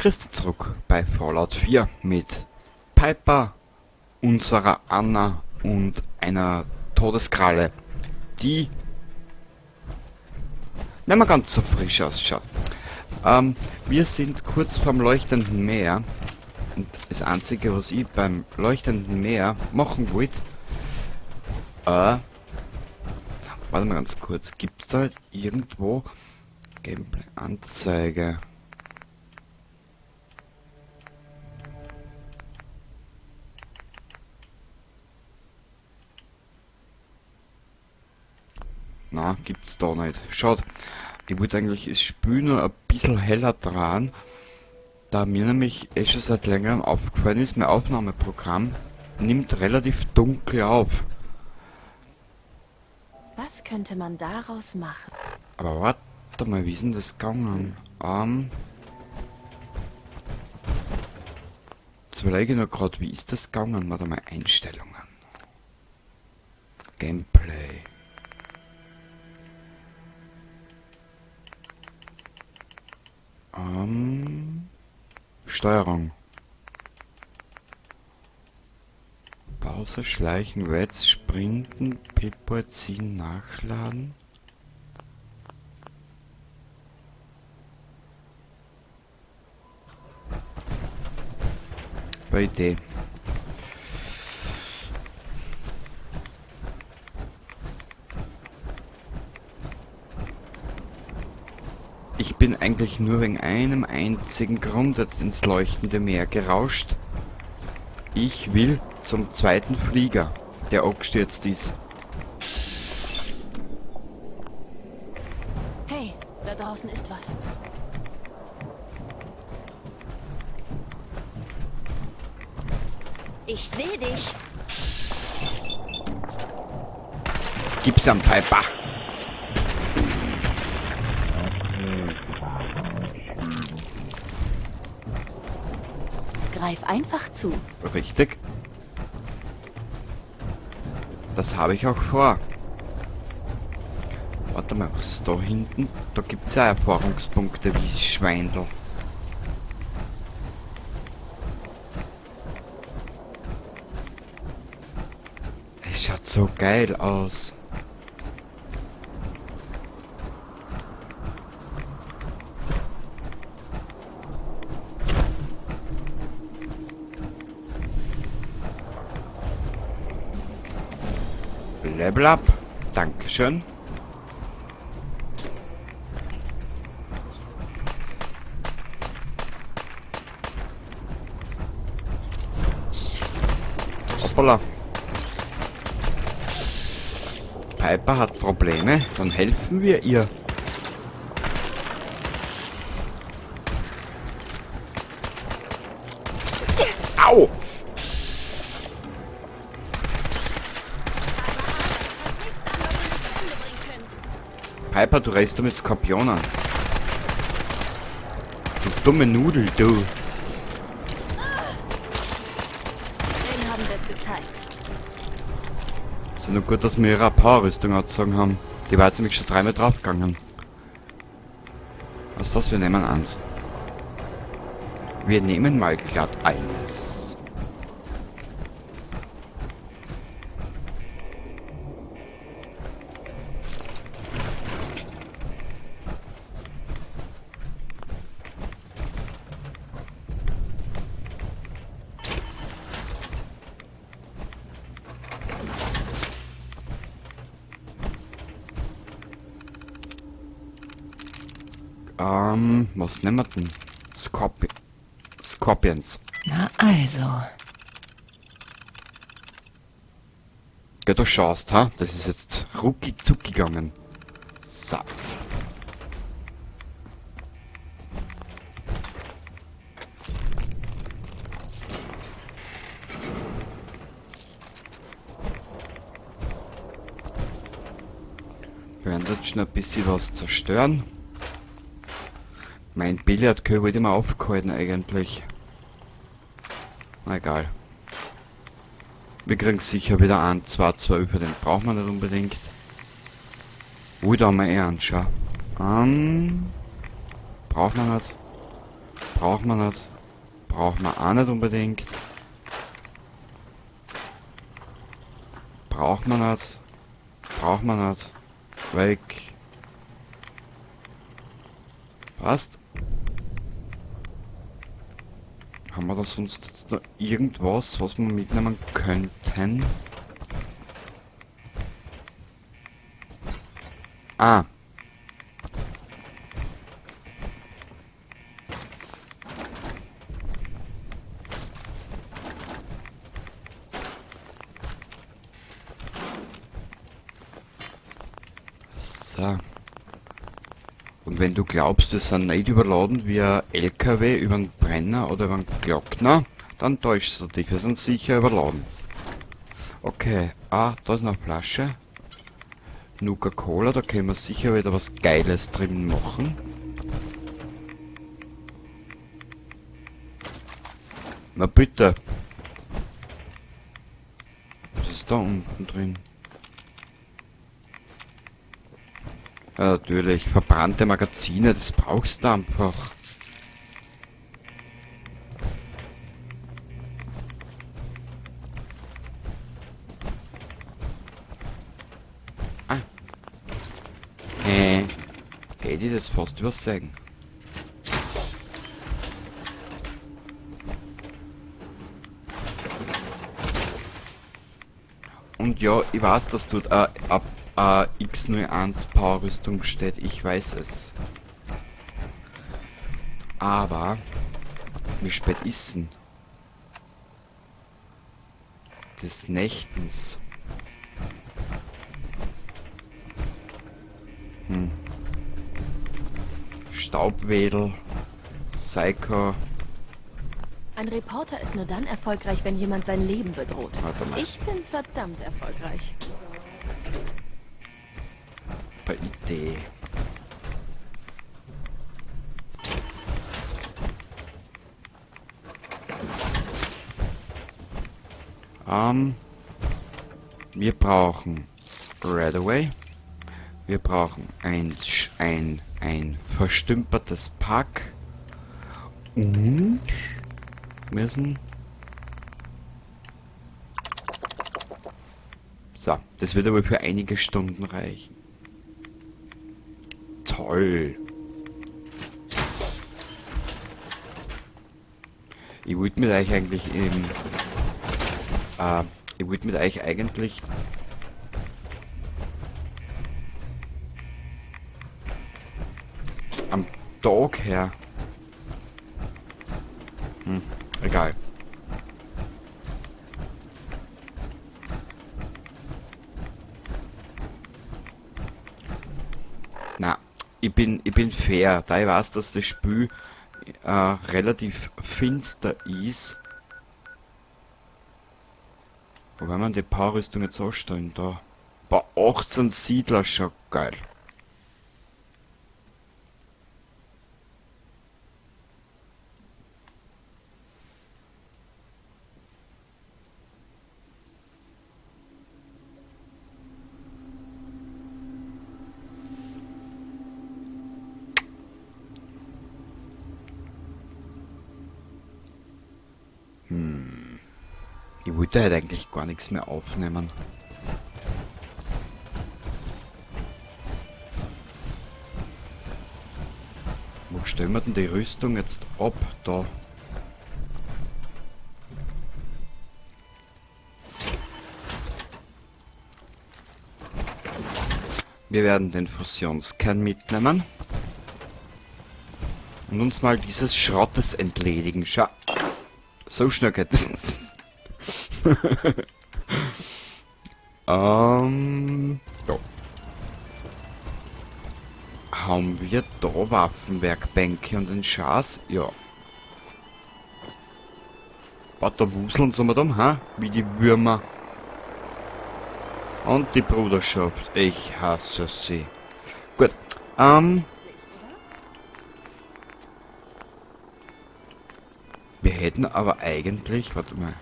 Grüß zurück bei Fallout 4 mit Piper, unserer Anna und einer Todeskralle, die nicht mehr ganz so frisch ausschaut. Wir sind kurz vorm leuchtenden Meer und das Einzige, was ich beim leuchtenden Meer machen wollte, warte mal ganz kurz, gibt's da irgendwo Gameplay-Anzeige? Na, gibt's da nicht. Schaut, ich wollte eigentlich das Spiel nur ein bisschen heller dran, da mir nämlich schon seit längerem aufgefallen ist, mein Aufnahmeprogramm nimmt relativ dunkel auf. Was könnte man daraus machen? Aber warte mal, wie ist denn das gegangen? Jetzt überlege ich noch gerade, wie ist das gegangen? Warte mal, Einstellungen. Gameplay. Steuerung. Pause, Schleichen, Wets, Sprinten, Pip-Boy, ziehen, nachladen. Bei Idee. Ich bin eigentlich nur wegen einem einzigen Grund jetzt ins leuchtende Meer gerauscht. Ich will zum zweiten Flieger, der abgestürzt ist. Hey, da draußen ist was. Ich sehe dich. Gib's am Piper. Greif einfach zu. Richtig. Das habe ich auch vor. Warte mal, was ist da hinten? Da gibt's ja Erfahrungspunkte wie Schweindel. Es schaut so geil aus. Level up. Dankeschön. Hoppala. Piper hat Probleme, dann helfen wir ihr. Au! Piper, du rennst mit Skorpionen. Du dumme Nudel, du. Den haben wir es gezeigt. Ist ja nur gut, dass wir ihre Powerrüstung angezogen haben. Die war jetzt nämlich schon dreimal draufgegangen. Was ist das? Wir nehmen eins. Wir nehmen mal glatt eines. Was nehmen wir denn? Scorpions. Na also. Ja, du schaust, ha? Das ist jetzt rucki zucki gegangen. So. Wir werden jetzt schon ein bisschen was zerstören. Mein Billardkö wollte ich mal aufgehalten eigentlich. Na egal. Wir kriegen sicher wieder einen 2-2 über, den brauchen wir nicht unbedingt. Da haben wir eh einen, schau. Brauchen wir nicht. Braucht man nicht. Braucht man auch nicht unbedingt. Braucht man nicht. Braucht man nicht. Weg. Passt. Haben wir da sonst jetzt noch irgendwas, was wir mitnehmen könnten? Ah. So. Und wenn du glaubst, wir sind nicht überladen wie ein LKW über einen Brenner oder über einen Glockner, dann täuschst du dich. Wir sind sicher überladen. Okay. Ah, da ist noch eine Flasche. Nuka-Cola, da können wir sicher wieder was Geiles drin machen. Na bitte. Was ist da unten drin? Ja, natürlich, verbrannte Magazine, das brauchst du einfach. Ah. Hätte ich das fast übersehen. Und ja, ich weiß, dass dort X01 Powerrüstung steht, ich weiß es. Aber, wie spät ist denn? Des Nächtens. Staubwedel, Psycho. Ein Reporter ist nur dann erfolgreich, wenn jemand sein Leben bedroht. Warte mal. Ich bin verdammt erfolgreich. Bei Idee. Wir brauchen Redaway. Wir brauchen ein verstümpertes Pack. Und müssen... So, das wird aber für einige Stunden reichen. Toll. Ich wollte mit euch eigentlich ich wollte mit euch eigentlich am Tag her. Egal. Na, ich bin fair, da ich weiß, dass das Spiel relativ finster ist. Wobei man die Powerrüstung jetzt anstellen da. Bei 18 Siedler schon geil. Ich wollte halt eigentlich gar nichts mehr aufnehmen. Wo stellen wir denn die Rüstung jetzt ab? Da. Wir werden den Fusionskern mitnehmen. Und uns mal dieses Schrottes entledigen. Schau. So schnell geht das. Ja. Haben wir da Waffenwerkbänke und den Schaß? Ja. Da wuseln sie mal da, ha? Wie die Würmer. Und die Bruderschaft. Ich hasse sie. Gut. Wir hätten aber eigentlich... Warte mal.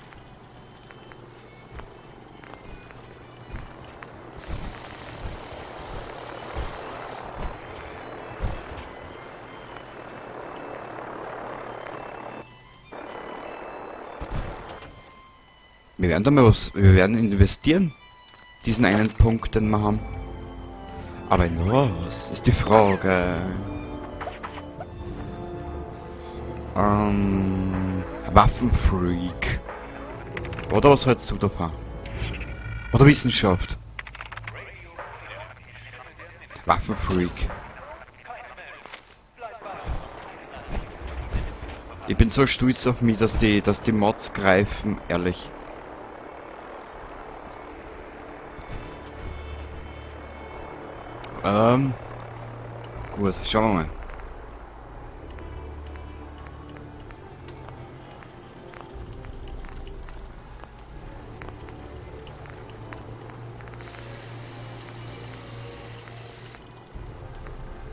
Wir werden da mal was... Wir werden investieren. Diesen einen Punkt, den wir haben. Aber in was ist die Frage? Waffenfreak. Oder was hältst du davon? Oder Wissenschaft? Waffenfreak. Ich bin so stolz auf mich, dass die Mods greifen, ehrlich. Gut, schauen wir mal.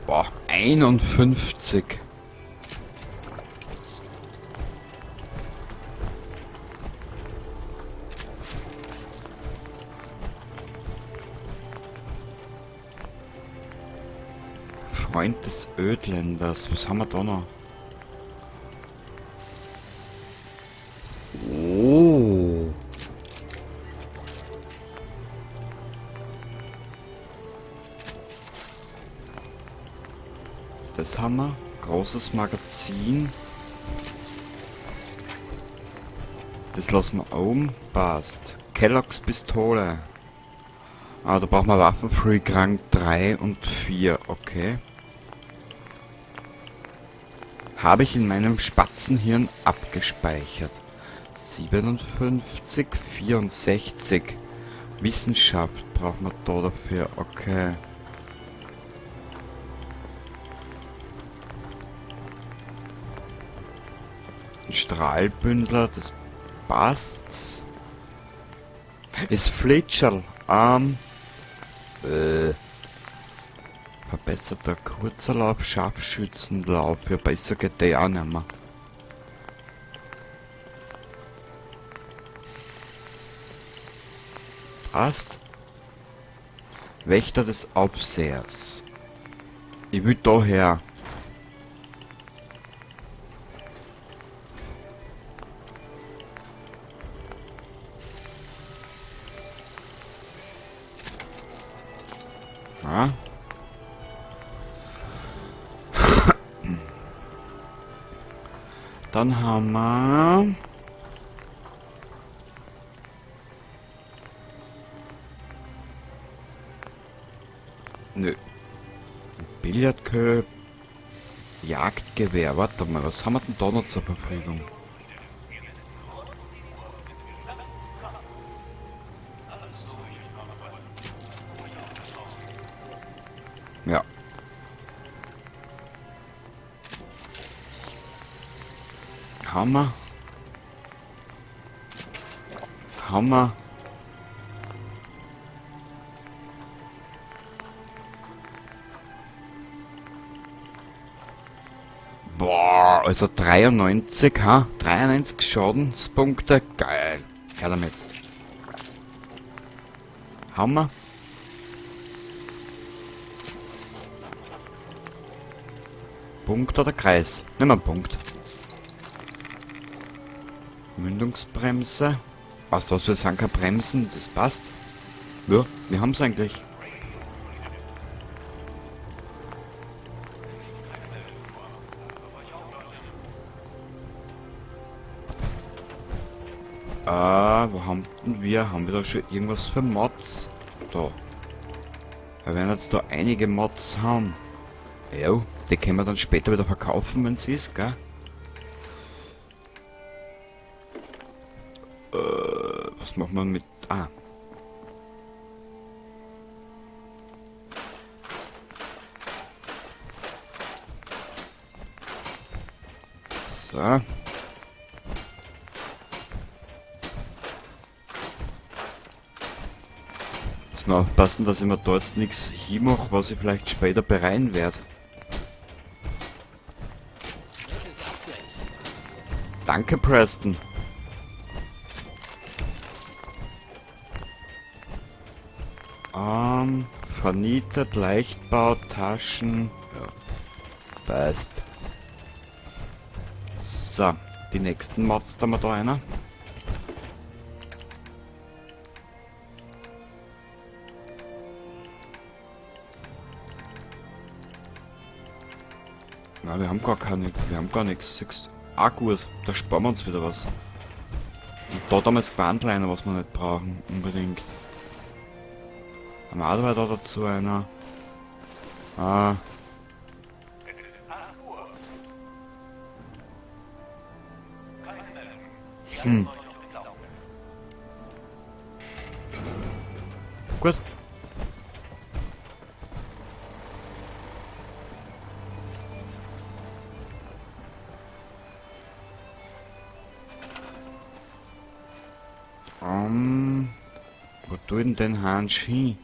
Boah, 51. Freund des Ödländers. Was haben wir da noch? Oh. Das haben wir. Großes Magazin. Das lassen wir oben. Passt. Kellogg's Pistole. Ah, da brauchen wir Waffenfreak Rang 3 und 4. Okay. Habe ich in meinem Spatzenhirn abgespeichert. 57, 64. Wissenschaft brauchen wir da dafür. Okay. Ein Strahlbündler, das passt. Ist Flitscherl. Verbesserter Kurzerlauf, Scharfschützenlauf. Ja, besser geht der auch nicht mehr. Passt. Wächter des Aufsehers. Ich will daher. Ja. Dann haben wir... Nö. Billardköp. Jagdgewehr. Warte mal, was haben wir denn da noch zur Verfügung? Ja. Hammer. Hammer. Boah, also 93, ha? 93 Schadenspunkte. Geil. Her damit. Hammer. Punkt oder Kreis? Nimm einen Punkt. Mündungsbremse. Was wir sagen, keine Bremsen, das passt. Ja, wir haben es eigentlich. Wo haben denn wir? Haben wir da schon irgendwas für Mods? Da. Wir werden jetzt da einige Mods haben. Ja, die können wir dann später wieder verkaufen, wenn es ist, gell? Was machen wir mit... Ah. So. Jetzt nur aufpassen, dass ich mir da jetzt nichts hinmache, was ich vielleicht später bereuen werde. Danke, Preston. Vernietet, Leichtbau, Taschen. Ja, passt. So, die nächsten Mods, da haben wir da einer. Ja, wir haben gar keine, wir haben gar nichts. Siehst, ah gut, da sparen wir uns wieder was. Und da damals Gewandleiner, was wir nicht brauchen, unbedingt. Haben wir auch da dazu einer. Ah. Hm. Gut. Wo tut denn Hans hin?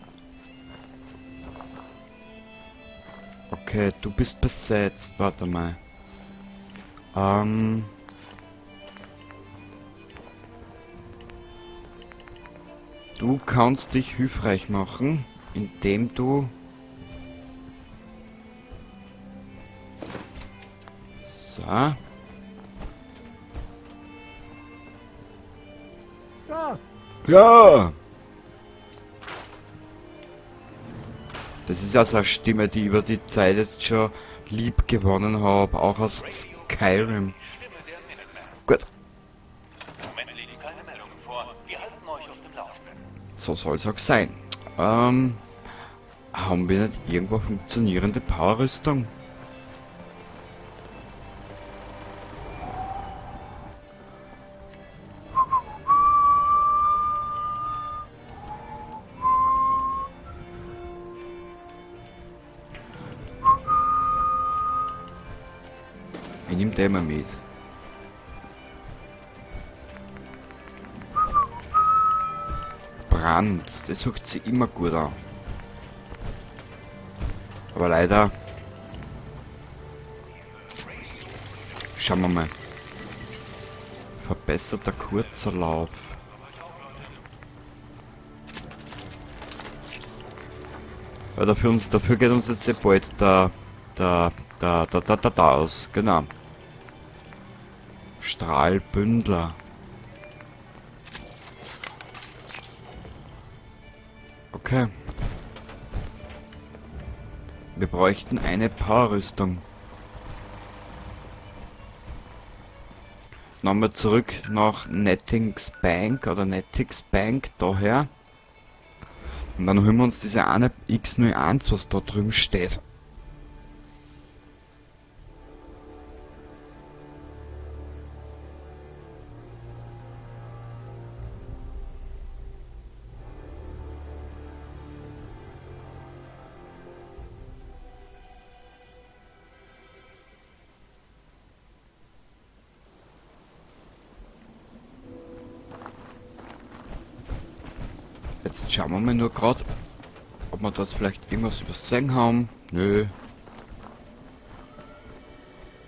Okay, du bist besetzt. Warte mal. Du kannst dich hilfreich machen, indem du... So. Ja, Ja! Das ist also eine Stimme, die ich über die Zeit jetzt schon lieb gewonnen habe, auch aus Skyrim. Gut, Im Moment liegen keine Meldungen vor. Wir halten euch auf dem Laufenden. so soll es auch sein. Haben wir nicht irgendwo funktionierende Powerrüstung? Ich nehm den mal mit. Brand, das hört sich immer gut an. Aber leider... Schauen wir mal. Verbesserter kurzer Lauf. Ja, dafür geht uns jetzt sehr bald da aus. Genau. Strahlbündler. Okay. Wir bräuchten eine Powerrüstung. Nochmal zurück nach Nettings Bank oder Nettix Bank daher. Und dann holen wir uns diese eine X01, was da drüben steht. Jetzt schauen wir mal nur gerade, ob wir das vielleicht irgendwas übersehen haben. Nö.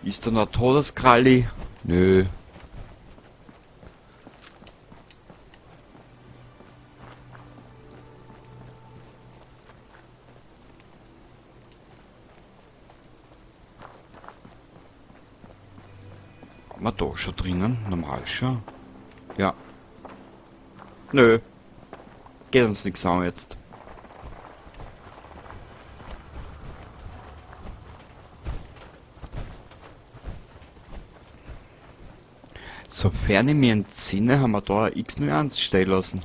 Ist da noch Todeskralli? Nö. Haben wir da schon drinnen? Normal schon? Ja. Nö. Geht uns nichts an jetzt. Sofern ich mir entsinne, haben wir da ein X01 stehen lassen.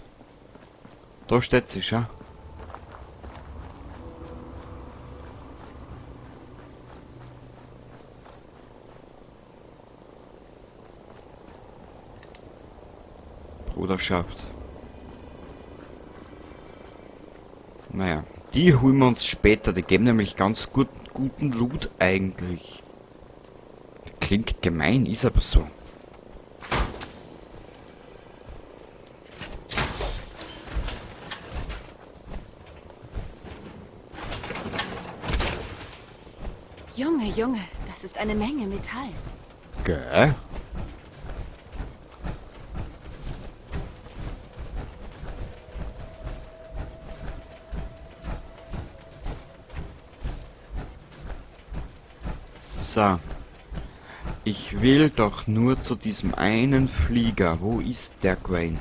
Da steht sie schon. Bruderschaft. Naja, die holen wir uns später. Die geben nämlich ganz guten Loot eigentlich. Klingt gemein, ist aber so. Junge, Junge, das ist eine Menge Metall. Gell? So. Ich will doch nur zu diesem einen Flieger. Wo ist der Quane?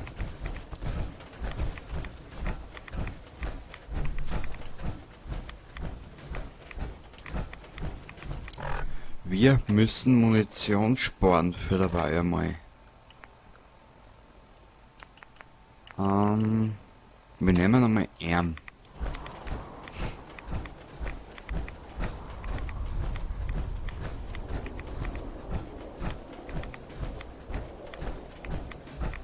Wir müssen Munition sparen für dabei einmal. Wir nehmen einmal Arm.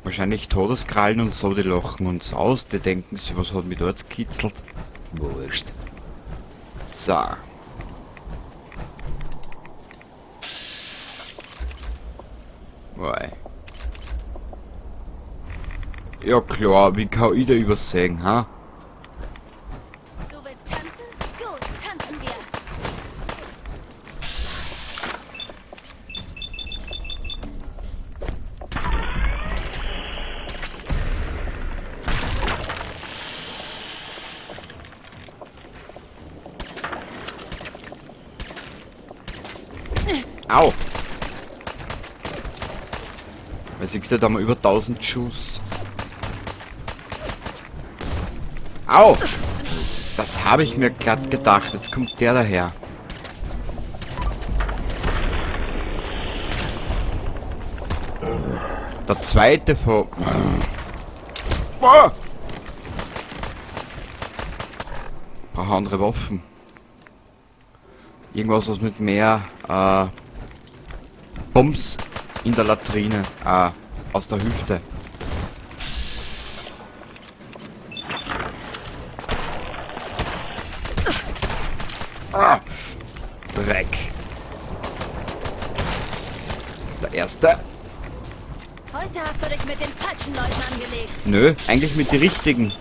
Wahrscheinlich Todeskrallen und so, die lachen uns aus, die denken sich, was hat mich dort gekitzelt. Wurscht. So. Wei. Ja klar, wie kann ich da übersehen, ha? Du willst tanzen? Gut, tanzen wir. Au! Weil siehst du, da haben wir über 1000 Schuss. Au! Das habe ich mir glatt gedacht. Jetzt kommt der daher. Der zweite von... Boah! Brauche andere Waffen. Irgendwas, was mit mehr Bums in der Latrine, aus der Hüfte. Dreck. Der erste. Heute hast du dich mit den falschen Leuten angelegt. Nö, eigentlich mit den richtigen.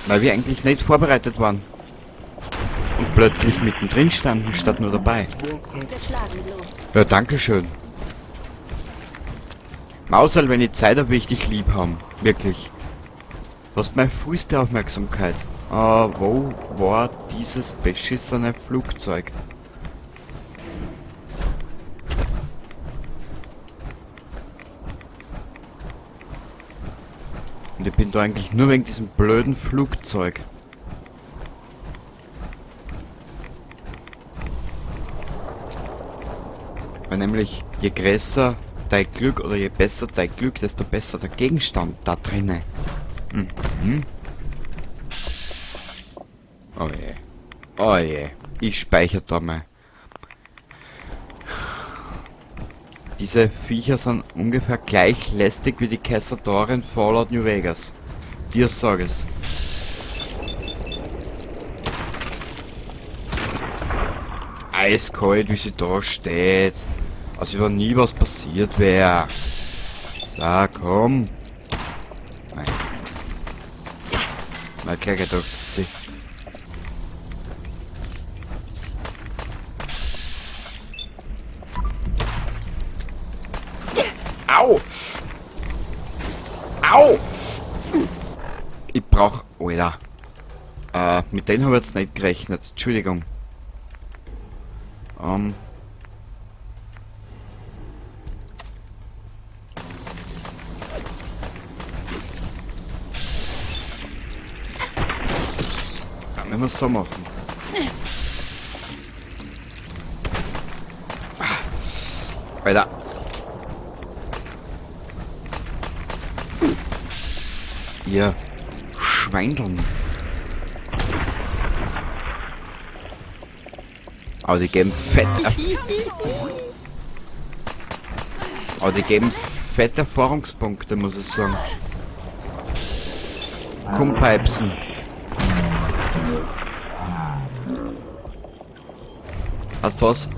Weil wir eigentlich nicht vorbereitet waren. Und plötzlich mittendrin standen, statt nur dabei. Geschlagen, Blue. Ja, dankeschön. Mausal, wenn ich Zeit habe, will ich dich lieb haben. Wirklich. Du hast meine vollste Aufmerksamkeit. Wo war dieses beschissene Flugzeug? Und ich bin da eigentlich nur wegen diesem blöden Flugzeug. Weil nämlich je größer dein Glück oder je besser dein Glück, desto besser der Gegenstand da drinnen. Mhm. Oh je. Oh je. Ich speichere da mal. Diese Viecher sind ungefähr gleich lästig wie die Cazador in Fallout New Vegas. Dir sag es. Eiskalt, wie sie da steht. Als wenn nie was passiert wäre. So, komm. Nein. Mal gleich gedacht, sie. Au! Au! Ich brauch... Alter. Mit denen habe ich jetzt nicht gerechnet. Entschuldigung. Wenn wir es so machen. Alter. Ihr Schweindeln. Aber die geben fett... Aber die geben fette Erfahrungspunkte, muss ich sagen. Kumpipsen. Hast du was?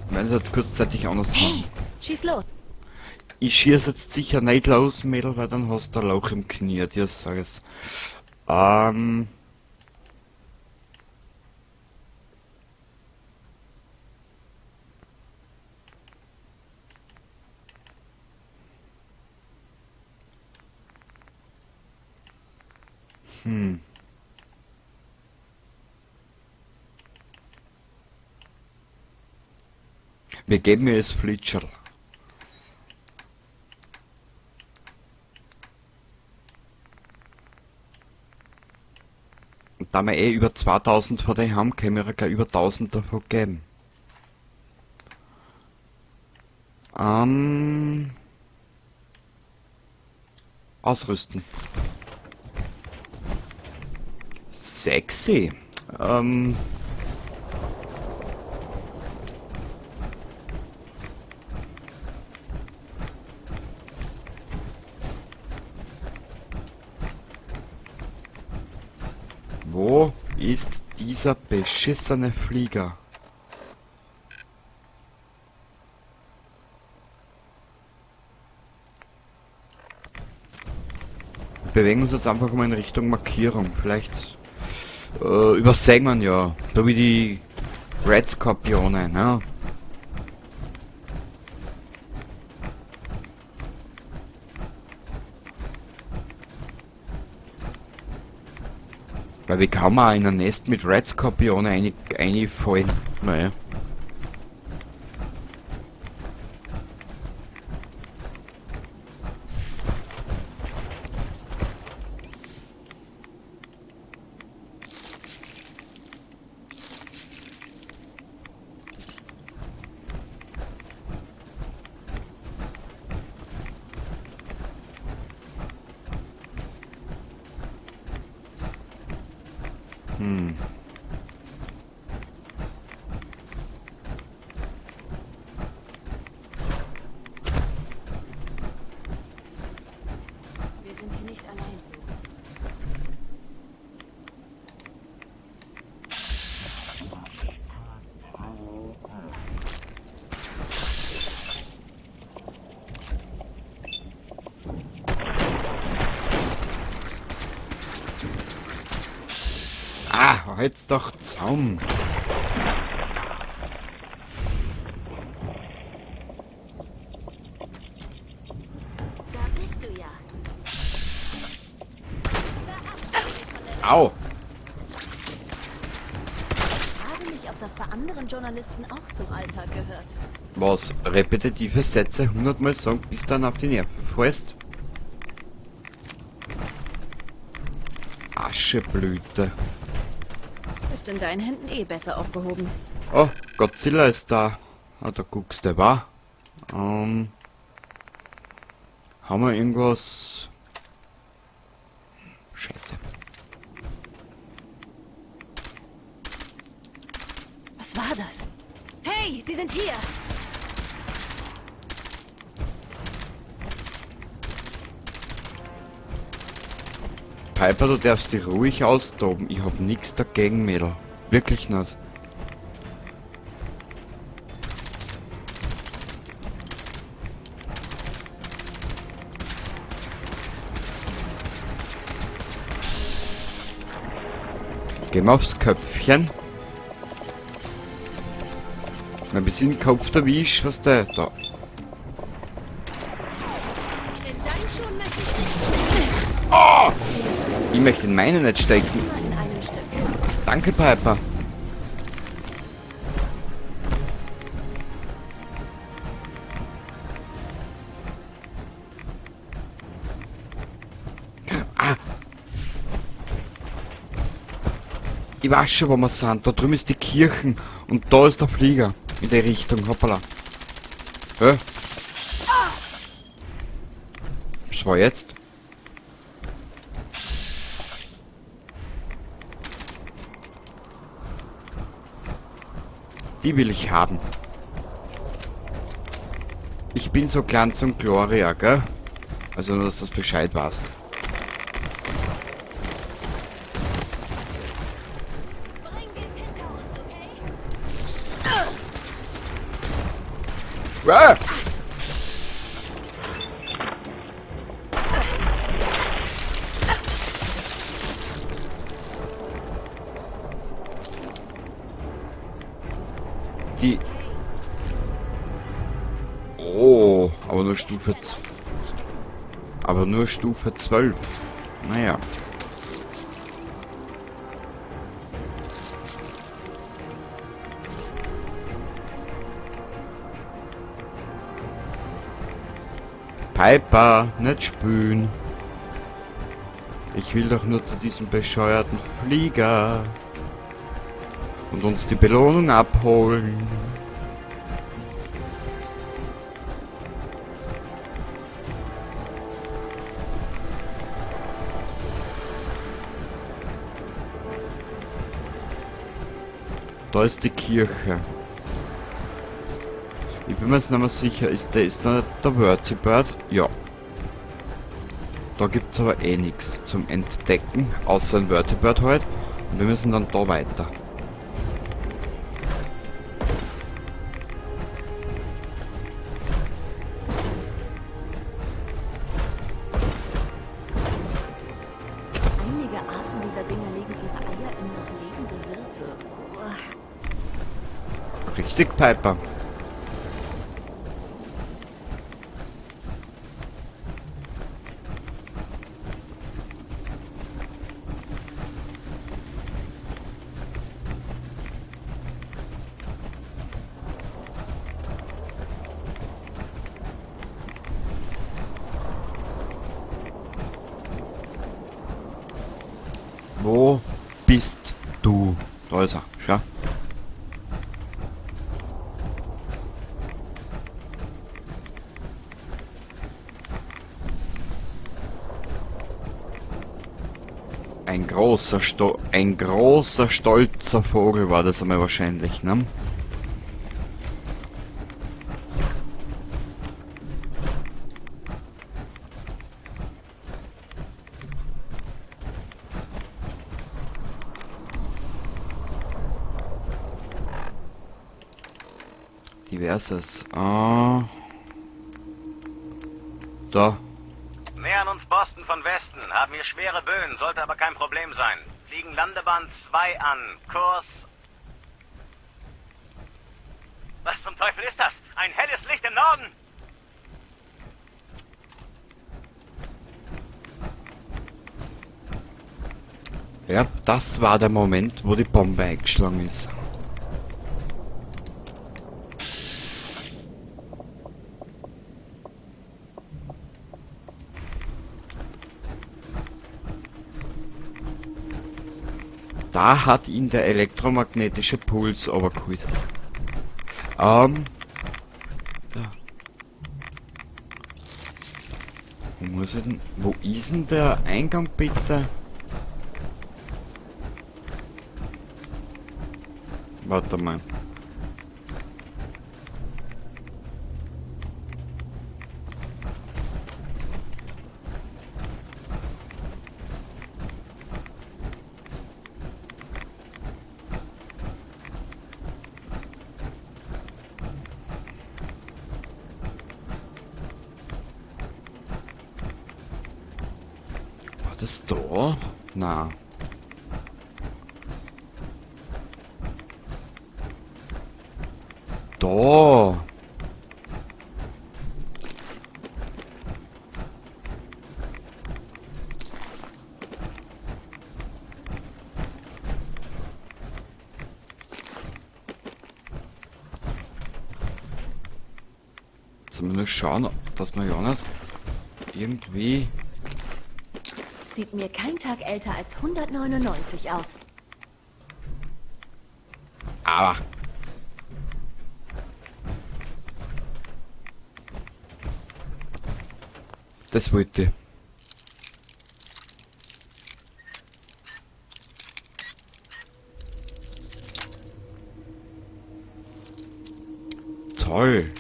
Wir werden es jetzt kurzzeitig anders machen. Schieß los. Ich schieß jetzt sicher nicht los, Mädel, weil dann hast du ein Loch im Knie, dir sag es. Wir geben mir das Flitscherl. da wir eh über 2000 von denen haben, können wir gleich über 1000 davon geben. Ausrüsten. Sexy. Wo ist dieser beschissene Flieger? Wir bewegen uns jetzt einfach mal in Richtung Markierung. Vielleicht übersehen wir ihn ja. Da wie die Red Skorpione, ne? Weil wie kann man in ein Nest mit Red Skorpione einfallen? Naja. Wir sind hier nicht allein. Ah, jetzt doch Zaum. Da bist du ja. Au! Ich frage mich, ob das bei anderen Journalisten auch zum Alltag gehört. Was? Repetitive Sätze 100-mal sagen, bis dann auf die Nerven fällst? Ascheblüte. Ist in deinen Händen eh besser aufgehoben. Oh, Godzilla ist da. Ah, da guckst du, wa? Haben wir irgendwas... Scheiße. Was war das? Hey, sie sind hier! Piper, du darfst dich ruhig austoben. Ich hab nix dagegen, Mädel. Wirklich nicht. Gehen wir aufs Köpfchen. Wenn wir sind Kopf erwischt, was der da. In deinen Schuhen möchte Ich möchte in meine nicht stecken. ich immer in einem Stück. Danke, Piper. Ah. Ich weiß schon, wo wir sind. Da drüben ist die Kirchen und da ist der Flieger. In der Richtung. Hoppala. Hä? Was war jetzt? Die will ich haben. Ich bin so Glanz und Gloria, gell? Also nur, dass du das Bescheid weißt. Bringen wir es hinter uns, okay? Ah! Die... Oh, aber nur Stufe 2. Aber nur Stufe 12. Naja. Piper, nicht spülen. Ich will doch nur zu diesem bescheuerten Flieger und uns die Belohnung abholen. Da ist die Kirche. Ich bin mir jetzt nicht mehr sicher, ist da der Vertibird? Ja. Da gibt's aber eh nichts zum Entdecken, außer ein Vertibird halt. Und wir müssen dann da weiter. Einige Arten dieser Dinger legen ihre Eier in noch lebende Wirte. Uah. Richtig, Piper. Wo bist du? Da ist er, schau. Ein großer, stolzer Vogel war das einmal wahrscheinlich, ne? Diverses. Da. Nähern uns Boston von Westen, haben hier schwere Böen, sollte aber kein Problem sein. Fliegen Landebahn 2 an, Kurs... Was zum Teufel ist das? Ein helles Licht im Norden! Ja, das war der Moment, wo die Bombe eingeschlagen ist. Da hat ihn der elektromagnetische Puls übergeholt. Da. Wo muss ich denn? Wo ist denn der Eingang bitte? Warte mal. War das da? Na. Da. Zumindest schauen, dass man ja nicht irgendwie... Sieht mir kein Tag älter als 199 aus. Aber... Das wollte ich. Toll.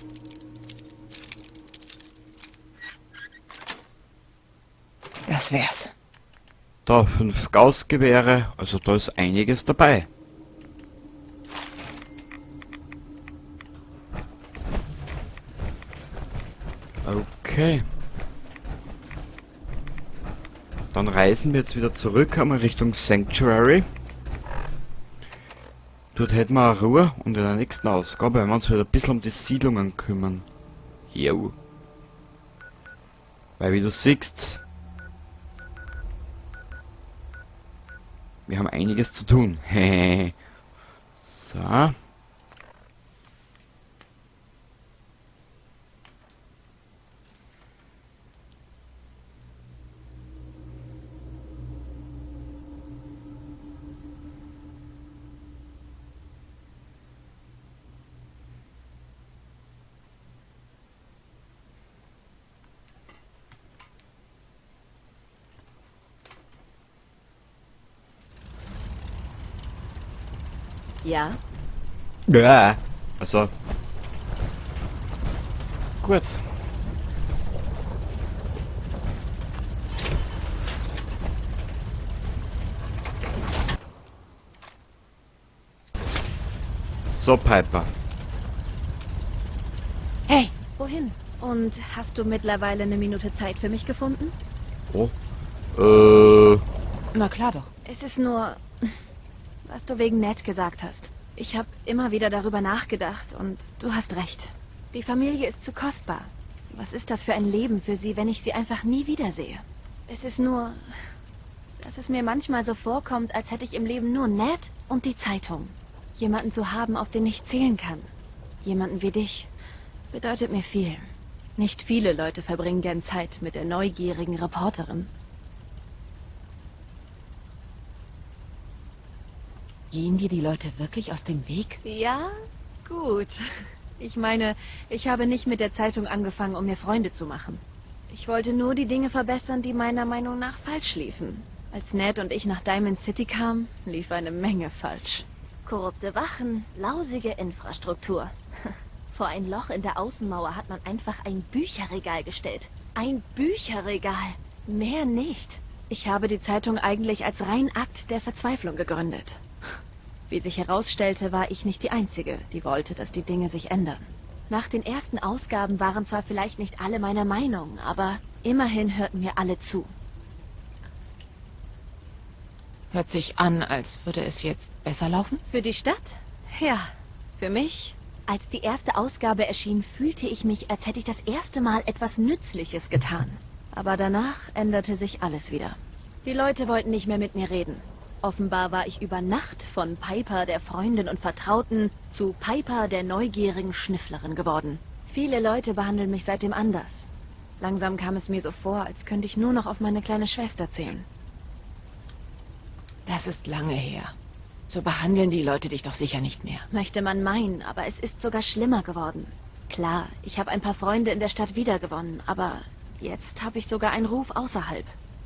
Das wär's. Da 5 Gauss-Gewehre, also da ist einiges dabei. Okay. Dann reisen wir jetzt wieder zurück, einmal Richtung Sanctuary. Dort hätten wir auch Ruhe und in der nächsten Ausgabe werden wir uns wieder ein bisschen um die Siedlungen kümmern. Jo. Weil wie du siehst, wir haben einiges zu tun. So. Ja? Ja. Also. Gut. So, Piper. Hey, wohin? Und hast du mittlerweile eine Minute Zeit für mich gefunden? Oh. Na klar doch. Es ist nur, was du wegen Ned gesagt hast. Ich habe immer wieder darüber nachgedacht und du hast recht. Die Familie ist zu kostbar. Was ist das für ein Leben für sie, wenn ich sie einfach nie wiedersehe? Es ist nur, dass es mir manchmal so vorkommt, als hätte ich im Leben nur Ned und die Zeitung. Jemanden zu haben, auf den ich zählen kann. Jemanden wie dich bedeutet mir viel. Nicht viele Leute verbringen gern Zeit mit der neugierigen Reporterin. Gehen dir die Leute wirklich aus dem Weg? Ja, gut. Ich meine, ich habe nicht mit der Zeitung angefangen, um mir Freunde zu machen. Ich wollte nur die Dinge verbessern, die meiner Meinung nach falsch liefen. Als Ned und ich nach Diamond City kamen, lief eine Menge falsch. Korrupte Wachen, lausige Infrastruktur. Vor ein Loch in der Außenmauer hat man einfach ein Bücherregal gestellt. Ein Bücherregal. Mehr nicht. Ich habe die Zeitung eigentlich als rein Akt der Verzweiflung gegründet. Wie sich herausstellte, war ich nicht die Einzige, die wollte, dass die Dinge sich ändern. Nach den ersten Ausgaben waren zwar vielleicht nicht alle meiner Meinung, aber immerhin hörten mir alle zu. Hört sich an, als würde es jetzt besser laufen? Für die Stadt? Ja, für mich. Als die erste Ausgabe erschien, fühlte ich mich, als hätte ich das erste Mal etwas Nützliches getan. Aber danach änderte sich alles wieder. Die Leute wollten nicht mehr mit mir reden. Offenbar war ich über Nacht von Piper, der Freundin und Vertrauten, zu Piper, der neugierigen Schnüfflerin geworden. Viele Leute behandeln mich seitdem anders. Langsam kam es mir so vor, als könnte ich nur noch auf meine kleine Schwester zählen. Das ist lange her. So behandeln die Leute dich doch sicher nicht mehr. Möchte man meinen, aber es ist sogar schlimmer geworden. Klar, ich habe ein paar Freunde in der Stadt wiedergewonnen, aber jetzt habe ich sogar einen Ruf außerhalb.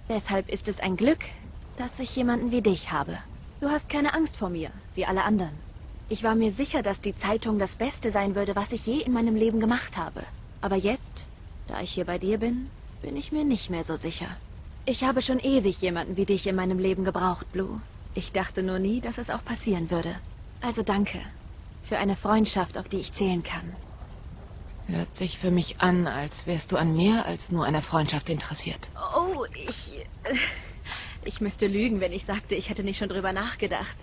Deshalb ist es ein Glück, dass ich jemanden wie dich habe. Du hast keine Angst vor mir, wie alle anderen. Ich war mir sicher, dass die Zeitung das Beste sein würde, was ich je in meinem Leben gemacht habe. Aber jetzt, da ich hier bei dir bin, bin ich mir nicht mehr so sicher. Ich habe schon ewig jemanden wie dich in meinem Leben gebraucht, Blue. Ich dachte nur nie, dass es auch passieren würde. Also danke für eine Freundschaft, auf die ich zählen kann. Hört sich für mich an, als wärst du an mehr als nur einer Freundschaft interessiert. Oh, ich müsste lügen, wenn ich sagte, ich hätte nicht schon drüber nachgedacht.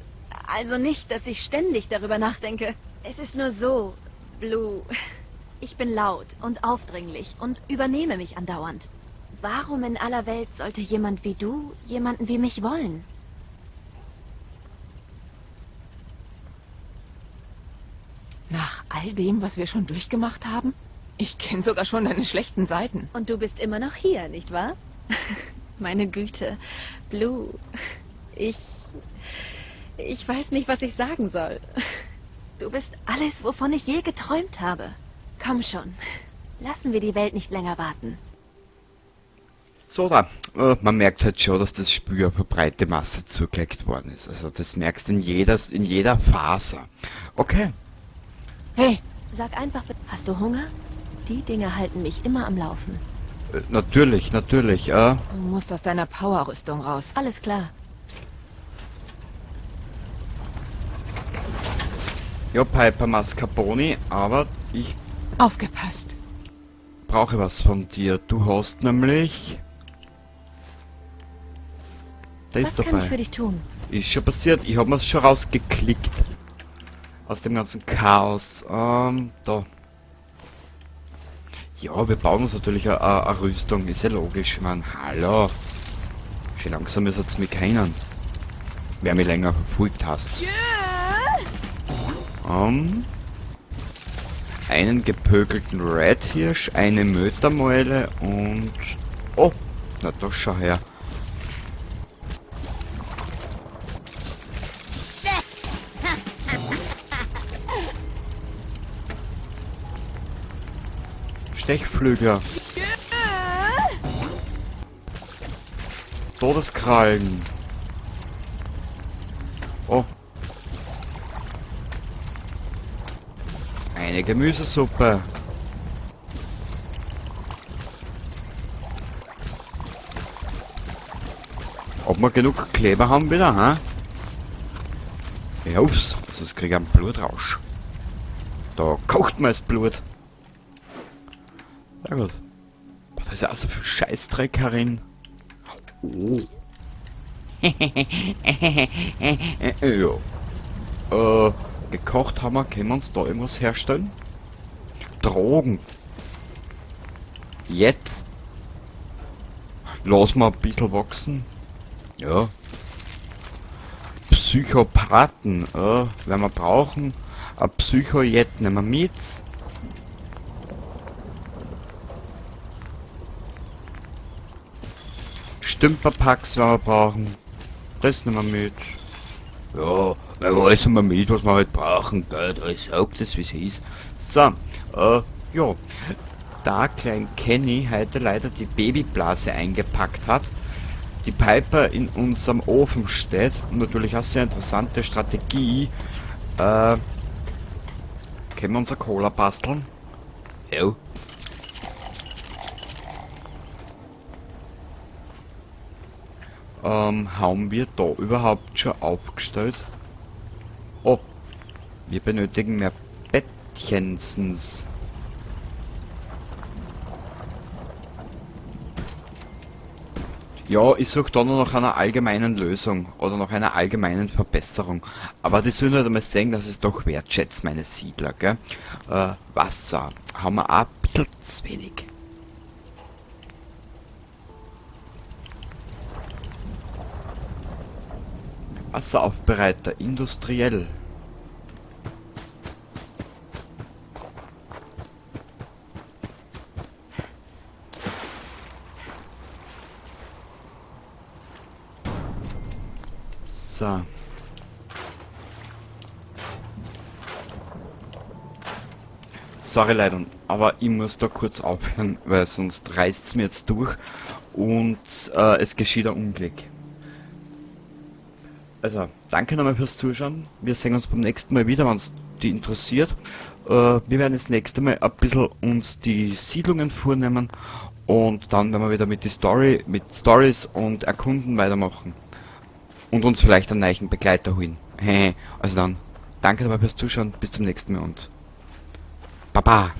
Also nicht, dass ich ständig darüber nachdenke. Es ist nur so, Blue. Ich bin laut und aufdringlich und übernehme mich andauernd. Warum in aller Welt sollte jemand wie du jemanden wie mich wollen? Nach all dem, was wir schon durchgemacht haben? Ich kenne sogar schon deine schlechten Seiten. Und du bist immer noch hier, nicht wahr? Meine Güte, Blue. Ich weiß nicht, was ich sagen soll. Du bist alles, wovon ich je geträumt habe. Komm schon. Lassen wir die Welt nicht länger warten. So, da. Man merkt halt schon, dass das Spiel auf eine breite Masse zugelegt worden ist. Also das merkst du in jeder Faser. Okay. Hey, Sag einfach, hast du Hunger? Die Dinge halten mich immer am Laufen. Natürlich. du musst aus deiner Powerrüstung raus. Alles klar. Ja, Piper Mascarpone, aber ich Aufgepasst. brauche was von dir. Du hast nämlich... Da Was ist kann ich für dabei. dich tun? Ist schon passiert. Ich habe mir schon rausgeklickt. Aus dem ganzen Chaos. Da. Ja, wir bauen uns natürlich eine Rüstung. Ist ja logisch. Ich meine, hallo. Schon langsam müsst ihr mich kennen. Wer mich länger verfolgt hast. Einen gepökelten Redhirsch, eine Mötermäule und... Oh, na doch, schau her. Stechflügler. Todeskrallen. Oh. Eine Gemüsesuppe. Ob wir genug Kleber haben wieder, ha? Ja, ups, sonst krieg ich einen Blutrausch. Da kocht mir das Blut. Na gut. Boah, da ist ja auch so viel Scheißdreck herin. Oh. Ja. Gekocht haben wir, können wir uns da irgendwas herstellen? Drogen. Jetzt. Lass mal ein bisschen wachsen. Ja. Psychopathen, wenn wir brauchen. Ein Psychojet nehmen wir mit. Stümperpacks, wenn wir brauchen. Das nehmen wir mit. Ja, wir weiß immer mit, was wir halt brauchen, gell? Ich sag das, wie es ist. So, ja. Da klein Kenny heute leider die Babyblase eingepackt hat, die Piper in unserem Ofen steht, und natürlich eine sehr interessante Strategie, können wir unser Cola basteln? Ja. Haben wir da überhaupt schon aufgestellt? Oh, wir benötigen mehr Bettchensens. Ja, ich suche da nur nach einer allgemeinen Lösung oder nach einer allgemeinen Verbesserung. Aber die sollen halt einmal sehen, dass es doch wertschätzt, meine Siedler, gell? Wasser haben wir auch ein bisschen zu wenig. Wasseraufbereiter, industriell. So. Sorry Leute, aber ich muss da kurz aufhören, weil sonst reißt es mir jetzt durch und es geschieht ein Unglück. Also, danke nochmal fürs Zuschauen. Wir sehen uns beim nächsten Mal wieder, wenn es die interessiert. Wir werden das nächste Mal ein bisschen uns die Siedlungen vornehmen und dann werden wir wieder mit Stories und Erkunden weitermachen. Und uns vielleicht einen neuen Begleiter holen. Also dann, danke nochmal fürs Zuschauen, bis zum nächsten Mal und Baba!